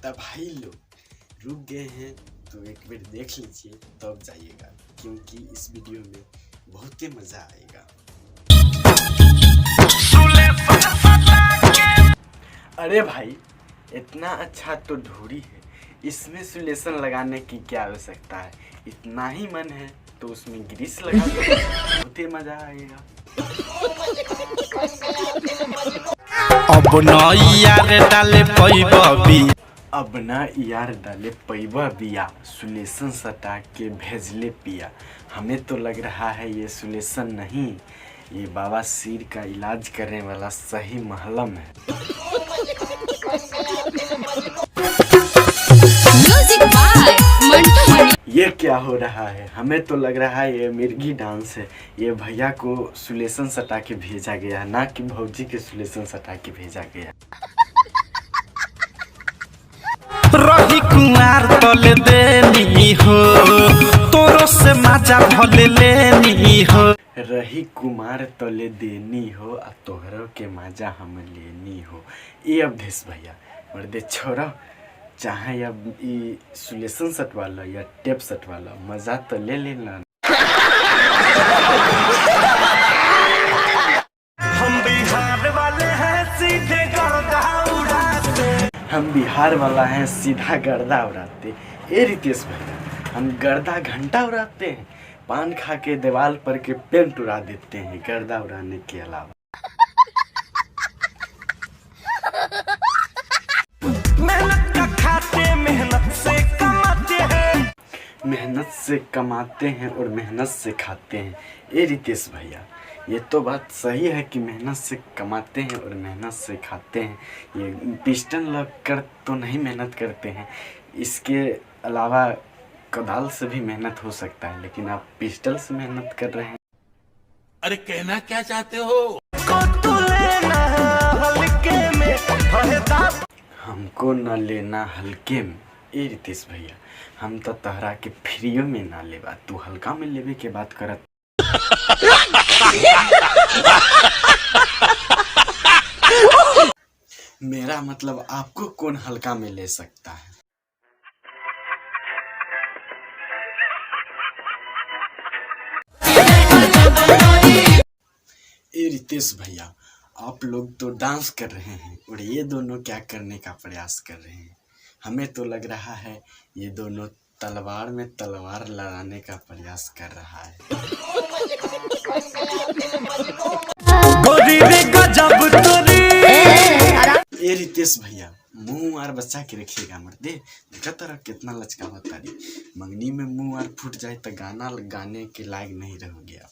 तब भाई लोग रुक गए हैं तो एक बार देख लीजिए तब जाइएगा, क्योंकि इस वीडियो में बहुत ही मजा आएगा। अरे भाई इतना अच्छा तो ढूंढी है, इसमें सुलेशन लगाने की क्या आवश्यकता है। इतना ही मन है तो उसमें ग्रीस लगा दो, बहुत ही मजा आएगा। अब ना यार डाले पैबा बिया, सुलेशन सटा के भेजले पिया। हमें तो लग रहा है ये सुलेशन नहीं, ये बाबा सिर का इलाज करने वाला सही महलम है। ये क्या हो रहा है? हमें तो लग रहा है ये मिर्गी डांस है। ये भैया को सुलेशन सटा के भेजा गया, ना कि भौजी के सुलेशन सटा के भेजा गया। रही कुमार तले देनी हो, तोरो से माजा भले लेनी हो। रही कुमार तले देनी हो आ तोहरो के माजा हम लेनी हो। ये अवधेश भैया मर्दे छोड़ा, चाहे अब ये सुलेशन सट वाला या टेप सट वाला मजा तो ले लेना। हम बिहार वाले हैं सीधे गर्दा उड़ाते, हम बिहार वाला हैं सीधा गर्दा उड़ाते। ए रितेश भैया हम गर्दा घंटा उड़ाते हैं, पान खा के दीवार पर के पेंट उड़ा देते हैं गर्दा उड़ाने के अलावा। मेहनत का खाते मेहनत से कमाते हैं, मेहनत से कमाते हैं और मेहनत से खाते हैं। ए रितेश भैया ये तो बात सही है कि मेहनत से कमाते हैं और मेहनत से खाते हैं। ये पिस्टन लग कर तो नहीं मेहनत करते हैं, इसके अलावा कोदाल से भी मेहनत हो सकता है, लेकिन आप पिस्टल से मेहनत कर रहे हैं। अरे कहना क्या चाहते हो? को लेना हल्के में फायदा, हमको न लेना हल्के में। ए रितेश भैया हम तो तहरा के फ्रीओ में ना लेबा, तू हल्का में लेवे के बात करत। मेरा मतलब आपको कौन हल्का में ले सकता है? ए रितेश भैया आप लोग तो डांस कर रहे हैं और ये दोनों क्या करने का प्रयास कर रहे हैं? हमें तो लग रहा है ये दोनों तलवार में तलवार लड़ाने का प्रयास कर रहा है। ए रितेश भैया मुंह आर बच्चा के रखिएगा मर्दे, देखा तरह कितना लचका होता है। मंगनी में मुंह आर फूट जाए तो गाना गाने के लायक नहीं रहोगे आप।